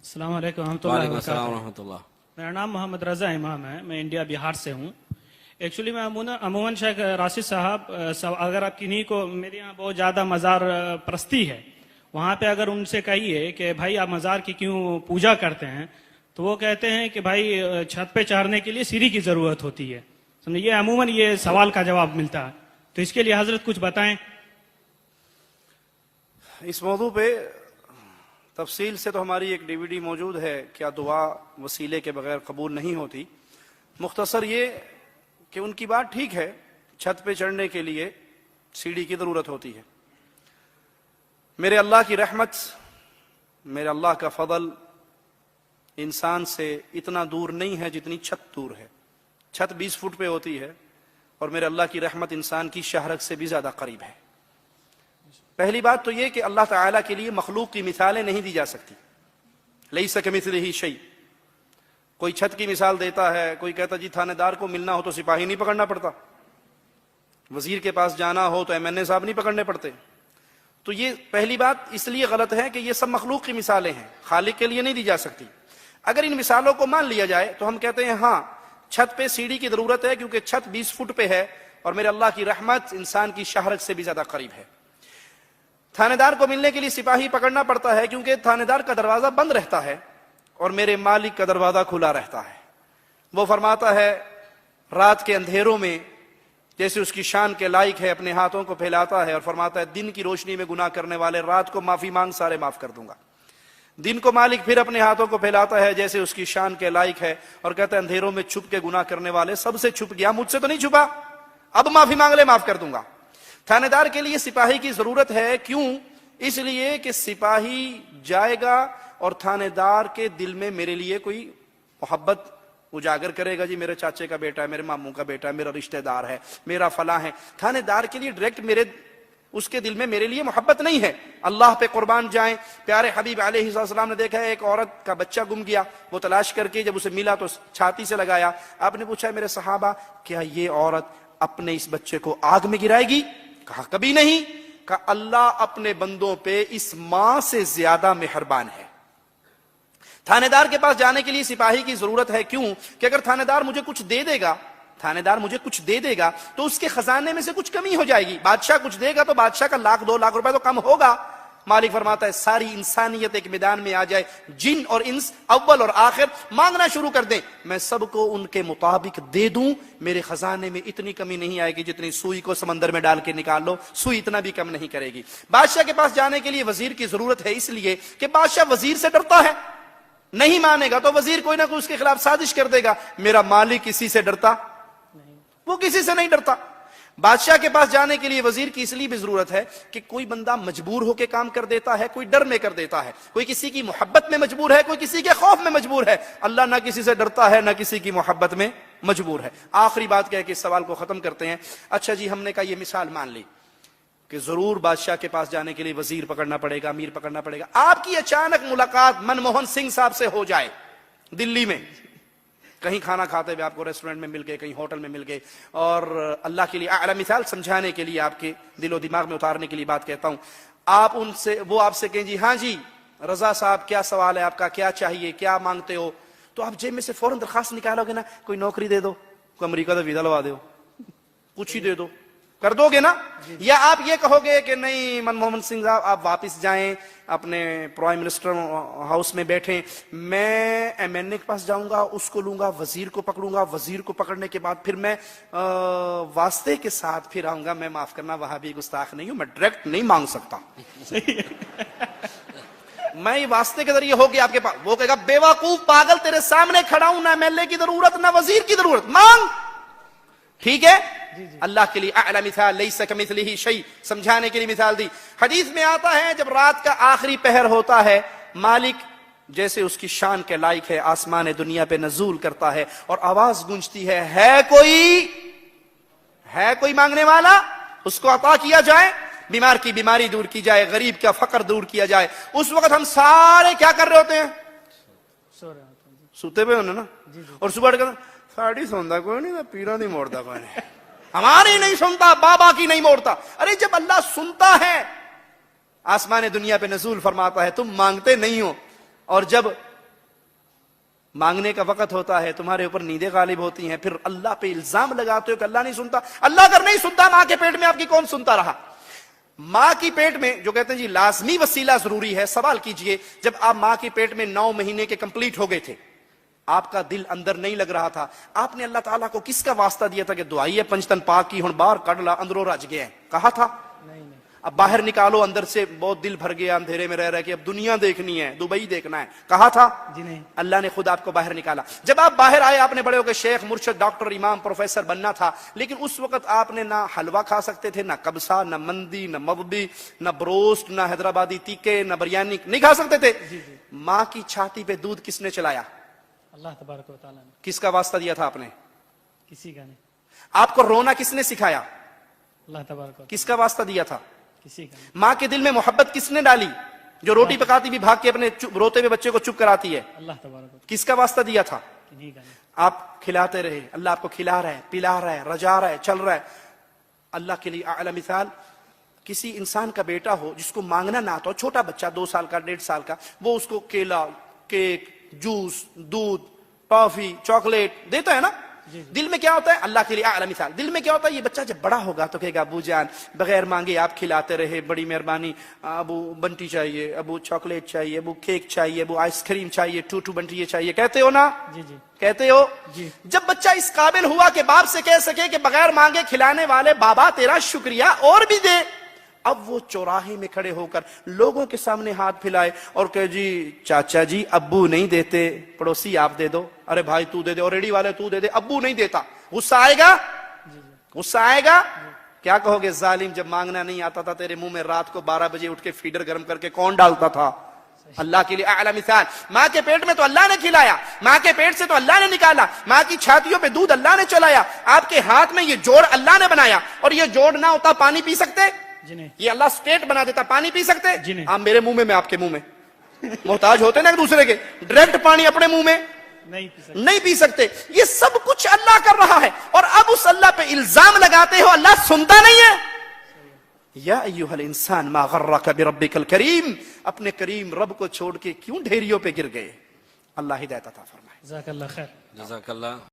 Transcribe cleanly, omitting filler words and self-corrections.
السلام علیکم ورحمۃ اللہ وعلیکم السلام وبرکاتہ۔ ورحمۃ اللہ۔ میرا نام محمد رضا امام ہے، میں انڈیا بہار سے ہوں۔ ایکچولی میں عموماً شیخ راشد صاحب اگر آپ کنہیں کو، میرے یہاں بہت زیادہ مزار پرستی ہے، وہاں پہ اگر ان سے کہیے کہ بھائی آپ مزار کی کیوں پوجا کرتے ہیں، تو وہ کہتے ہیں کہ بھائی چھت پہ چڑھنے کے لیے سیڑھی کی ضرورت ہوتی ہے۔ سمجھے، یہ عموماً یہ سوال کا جواب ملتا ہے، تو اس کے لیے حضرت کچھ بتائیں۔ اس موضوع پہ تفصیل سے تو ہماری ایک ڈی وی ڈی موجود ہے، کیا دعا وسیلے کے بغیر قبول نہیں ہوتی۔ مختصر یہ کہ ان کی بات ٹھیک ہے، چھت پہ چڑھنے کے لیے سیڑھی کی ضرورت ہوتی ہے۔ میرے اللہ کی رحمت، میرے اللہ کا فضل انسان سے اتنا دور نہیں ہے جتنی چھت دور ہے۔ چھت 20 فٹ پہ ہوتی ہے اور میرے اللہ کی رحمت انسان کی شہرک سے بھی زیادہ قریب ہے۔ پہلی بات تو یہ کہ اللہ تعالیٰ کے لیے مخلوق کی مثالیں نہیں دی جا سکتی۔ لیس کمثلہ شیء۔ کوئی چھت کی مثال دیتا ہے، کوئی کہتا جی تھانے دار کو ملنا ہو تو سپاہی نہیں پکڑنا پڑتا، وزیر کے پاس جانا ہو تو ایم این اے صاحب نہیں پکڑنے پڑتے۔ تو یہ پہلی بات اس لیے غلط ہے کہ یہ سب مخلوق کی مثالیں ہیں، خالق کے لیے نہیں دی جا سکتی۔ اگر ان مثالوں کو مان لیا جائے تو ہم کہتے ہیں ہاں چھت پہ سیڑھی کی ضرورت ہے، کیونکہ چھت 20 فٹ پہ ہے اور میرے اللہ کی رحمت انسان کی شہرت سے بھی زیادہ قریب ہے۔ تھانے دار کو ملنے کے لیے سپاہی پکڑنا پڑتا ہے، کیونکہ تھانے دار کا دروازہ بند رہتا ہے اور میرے مالک کا دروازہ کھلا رہتا ہے۔ وہ فرماتا ہے رات کے اندھیروں میں جیسے اس کی شان کے لائق ہے، اپنے ہاتھوں کو پھیلاتا ہے اور فرماتا ہے دن کی روشنی میں گناہ کرنے والے رات کو معافی مانگ، سارے معاف کر دوں گا۔ دن کو مالک پھر اپنے ہاتھوں کو پھیلاتا ہے جیسے اس کی شان کے لائق ہے اور کہتا ہے اندھیروں میں چھپ کے گناہ کرنے والے سب سے چھپ گیا، مجھ سے تو نہیں چھپا، اب معافی مانگ لے، معاف کر دوں گا۔ تھانے دار کے لیے سپاہی کی ضرورت ہے، کیوں؟ اس لیے کہ سپاہی جائے گا اور تھانے دار کے دل میں میرے لیے کوئی محبت اجاگر کرے گا، جی میرے چاچے کا بیٹا ہے، میرے ماموں کا بیٹا ہے، میرا رشتہ دار ہے، میرا فلاں ہے۔ تھانے دار کے لیے ڈائریکٹ اس کے دل میں میرے لیے محبت نہیں ہے۔ اللہ پہ قربان جائیں، پیارے حبیب علیہ السلام نے دیکھا ہے ایک عورت کا بچہ گم گیا، وہ تلاش کر کے جب اسے ملا تو چھاتی سے لگایا۔ آپ نے پوچھا میرے صحابہ کیا یہ عورت اپنے اس بچے کو آگ میں گرائے گی؟ کہا کبھی نہیں۔ کہا اللہ اپنے بندوں پہ اس ماں سے زیادہ مہربان ہے۔ تھانے دار کے پاس جانے کے لیے سپاہی کی ضرورت ہے، کیوں؟ کہ اگر تھانے دار مجھے کچھ دے دے گا تو اس کے خزانے میں سے کچھ کمی ہو جائے گی۔ بادشاہ کچھ دے گا تو بادشاہ کا 1,00,000 2,00,000 روپے تو کم ہوگا۔ مالک فرماتا ہے ساری انسانیت ایک میدان میں آ جائے، جن اور انس اول اور آخر مانگنا شروع کر دیں، میں سب کو ان کے مطابق دے دوں، میرے خزانے میں اتنی کمی نہیں آئے گی جتنی سوئی کو سمندر میں ڈال کے نکال لو، سوئی اتنا بھی کم نہیں کرے گی۔ بادشاہ کے پاس جانے کے لیے وزیر کی ضرورت ہے، اس لیے کہ بادشاہ وزیر سے ڈرتا ہے، نہیں مانے گا تو وزیر کوئی نہ کوئی اس کے خلاف سازش کر دے گا۔ میرا مالک کسی سے ڈرتا؟ وہ کسی سے نہیں ڈرتا۔ بادشاہ کے پاس جانے کے لیے وزیر کی اس لیے بھی ضرورت ہے کہ کوئی بندہ مجبور ہو کے کام کر دیتا ہے، کوئی ڈر میں کر دیتا ہے، کوئی کسی کی محبت میں مجبور ہے، کوئی کسی کے خوف میں مجبور ہے۔ اللہ نہ کسی سے ڈرتا ہے، نہ کسی کی محبت میں مجبور ہے۔ آخری بات کہہ کے اس سوال کو ختم کرتے ہیں۔ اچھا جی، ہم نے کہا یہ مثال مان لی کہ ضرور بادشاہ کے پاس جانے کے لیے وزیر پکڑنا پڑے گا، امیر پکڑنا پڑے گا۔ آپ کی اچانک ملاقات منموہن سنگھ صاحب سے ہو جائے دلی میں، کہیں کھانا کھاتے ہوئے آپ کو ریسٹورنٹ میں مل گئے، کہیں ہوٹل میں مل گئے، اور اللہ کے لیے اعلیٰ مثال سمجھانے کے لیے، آپ کے دل و دماغ میں اتارنے کے لیے بات کہتا ہوں، وہ آپ سے کہیں جی ہاں جی رضا صاحب کیا سوال ہے آپ کا، کیا چاہیے، کیا مانگتے ہو، تو آپ جیب میں سے فوراً درخواست نکالو گے نا، کوئی نوکری دے دو، کوئی امریکہ کا ویزا لوا دو، کچھ ہی دے دو، کر دو گے نا؟ یا آپ یہ کہو گے کہ نہیں منموہن سنگھ صاحب آپ واپس جائیں، اپنے پرائم منسٹر ہاؤس میں بیٹھیں، میں ایم این اے کے پاس جاؤں گا، اس کو لوں گا، وزیر کو پکڑوں گا، وزیر کو پکڑنے کے بعد پھر میں واسطے کے ساتھ پھر آؤں گا، میں معاف کرنا وہاں بھی گستاخ نہیں ہوں، میں ڈائریکٹ نہیں مانگ سکتا، میں یہ واسطے کے ذریعے ہو گیا آپ کے پاس۔ وہ کہے گا بے وقوف پاگل، تیرے سامنے کھڑا ہوں، نہ ایم ایل اے کی ضرورت نہ وزیر کی ضرورت، مانگ، ٹھیک ہے؟ اللہ کے لیے اعلی مثال لیس کمثلہ شیء سمجھانے کے لیے مثال دی۔ حدیث میں آتا ہے جب رات کا آخری پہر ہوتا ہے، مالک جیسے اس کی شان کے لائق ہے آسمان دنیا پہ نزول کرتا ہے اور آواز گونجتی ہے کوئی مانگنے والا، اس کو عطا کیا جائے، بیمار کی بیماری دور کی جائے، غریب کا فقر دور کیا جائے۔ اس وقت ہم سارے کیا کر رہے ہوتے ہیں؟ سوتے ہوئے ہونے نا، اور صبح کہتے ہیں ساڑی سوندا کوئی نہیں، پیرا نہیں موڑتا کوئی نہیں، ہماری نہیں سنتا، بابا کی نہیں موڑتا۔ ارے جب اللہ سنتا ہے، آسمان دنیا پہ نزول فرماتا ہے، تم مانگتے نہیں ہو، اور جب مانگنے کا وقت ہوتا ہے تمہارے اوپر نیندیں غالب ہوتی ہیں، پھر اللہ پہ الزام لگاتے ہو کہ اللہ نہیں سنتا۔ اللہ اگر نہیں سنتا ماں کے پیٹ میں آپ کی کون سنتا رہا؟ ماں کی پیٹ میں جو کہتے ہیں جی لازمی وسیلہ ضروری ہے، سوال کیجئے جب آپ ماں کی پیٹ میں 9 مہینے کے کمپلیٹ ہو گئے تھے، آپ کا دل اندر نہیں لگ رہا تھا، آپ نے اللہ تعالیٰ کو کس کا واسطہ دیا تھا کہ دعائیے پنجتن پاک کی ہن باہر کڈ لا اندروں رج گیا ہے، کہا تھا؟ اب باہر نکالو اندر سے بہت دل بھر گیا اندھیرے میں رہ رہے کہ اب دنیا دیکھنی ہے، دبئی دیکھنا ہے، کہا تھا؟ جی نہیں۔ اللہ نے خود آپ کو باہر نکالا۔ جب آپ باہر آئے آپ نے بڑے ہو کے شیخ، مرشد، ڈاکٹر، امام، پروفیسر بننا تھا، لیکن اس وقت آپ نے نہ حلوہ کھا سکتے تھے، نہ کبسا، نہ مندی، نہ مبی، نہ بروسٹ، نہ حیدرآبادی تیکے، نہ بریانی، نہیں کھا سکتے تھے۔ ماں کی چھاتی پہ دودھ کس نے چلایا؟ اللہ تبارک و تعالیٰ نے۔ کس کا واسطہ دیا تھا آپ نے؟ کسی کا نہیں۔ آپ کو رونا کس نے سکھایا؟ اللہ تبارک و کس کا واسطہ دیا تھا؟ کسی کا نہیں۔ ماں کے دل میں محبت کس نے ڈالی؟ جو روٹی پکاتی بھی بھاگ کے اپنے روتے ہوئے بچے کو چپ کراتی ہے، اللہ تبارک و کس کا واسطہ دیا تھا؟ کنہیں کا نہیں۔ آپ کھلاتے رہے، اللہ آپ کو کھلا رہا ہے، پلا رہا ہے، رجا رہا ہے، چل رہا ہے۔ اللہ کے لیے اعلی مثال، کسی انسان کا بیٹا ہو جس کو مانگنا نہ آتا ہو، چھوٹا بچہ 2 سال کا، 1.5 سال کا، وہ اس کو کیلا، کیک، جوس، دودھ، ٹافی، چاکلیٹ دیتا ہے نا، دل میں کیا ہوتا ہے؟ اللہ کے لیے اعلی مثال، دل میں کیا ہوتا ہے؟ یہ بچہ جب بڑا ہوگا تو کہے گا ابو جان بغیر مانگے آپ کھلاتے رہے، بڑی مہربانی، ابو بنٹی چاہیے، ابو چاکلیٹ چاہیے، ابو کیک چاہیے، ابو آئس کریم چاہیے، ٹوٹو بنٹی یہ چاہیے، کہتے ہو نا؟ جی جی کہتے ہو؟ جی۔ جب بچہ اس قابل ہوا کہ باپ سے کہہ سکے کہ بغیر مانگے کھلانے والے بابا تیرا شکریہ اور بھی دے، اب وہ چوراہے میں کھڑے ہو کر لوگوں کے سامنے ہاتھ پھیلائے اور کہ جی چاچا جی ابو نہیں دیتے، پڑوسی آپ دے دو، ارے بھائی تو دے دے، اور ریڈی والے تو دے دے، ابو نہیں دیتا، غصہ آئے گا؟ غصہ آئے گا؟ کیا کہو گے؟ ظالم، جب مانگنا نہیں آتا تھا تیرے منہ میں رات کو 12 بجے اٹھ کے فیڈر گرم کر کے کون ڈالتا تھا؟ اللہ کے لیے اعلی مثال، ماں کے پیٹ میں تو اللہ نے کھلایا، ماں کے پیٹ سے تو اللہ نے نکالا، ماں کی چھاتیوں پہ دودھ اللہ نے چلایا، آپ کے ہاتھ میں یہ جوڑ اللہ نے بنایا، اور یہ جوڑ نہ ہوتا پانی پی سکتے؟ جی نہیں۔ یہ اللہ سٹیٹ بنا دیتا، پانی پی سکتے؟ جی نہیں۔ آپ میرے منہ میں آپ کے منہ میں محتاج ہوتے نا ایک دوسرے کے، ڈائریکٹ پانی اپنے منہ میں نہیں پی سکتے۔ نہیں پی سکتے۔ یہ سب کچھ اللہ کر رہا ہے، اور اب اس اللہ پہ الزام لگاتے ہو اللہ سنتا نہیں ہے۔ یا ایھا الانسان ما غرک بربک الکریم، اپنے کریم رب کو چھوڑ کے کیوں ڈھیریوں پہ گر گئے؟ اللہ ہدایت عطا فرمائے۔ جزاک اللہ خیر۔ جزاک اللہ۔